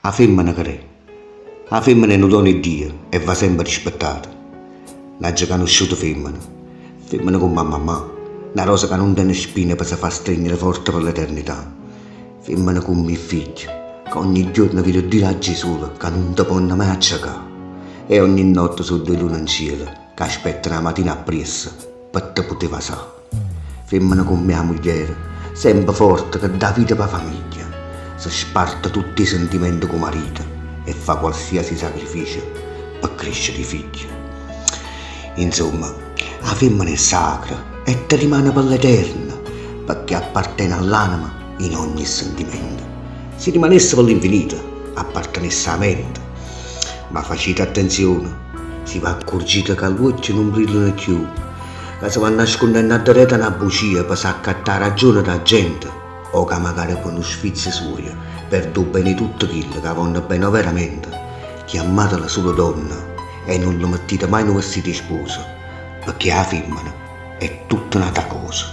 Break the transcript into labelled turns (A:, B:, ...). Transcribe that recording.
A: La femmina che è. La femmina non dona Dio e va sempre rispettata. Una già conosciuta femmina. Femmina come mamma. Una rosa che non tiene spine per si far stringere forte per l'eternità. Femmina come mio figlio, che ogni giorno vedo dire a Gesù che non ti può mai accecare. E ogni notte su due lune in cielo che aspettano la mattina appresso per te poteva sa. Femmina come mia moglie, sempre forte che dà vita per la famiglia, si sparte tutti i sentimenti con marito e fa qualsiasi sacrificio per crescere i figli. Insomma, la femmina è sacra e ti rimane per l'eterno, perché appartiene all'anima in ogni sentimento. Se rimanesse per l'infinito, appartenesse alla mente. Ma facete attenzione, si va accorgere che l'occhio non brillano più, che si va nascondendo a diretta una bugia per saccattare ragione da gente, o che magari per uno sfizio suo, per do bene tutto quello che vanno bene veramente, chiamatela solo donna e non lo mettete mai in un vestito di sposa, perché la femmina è tutta un'altra cosa.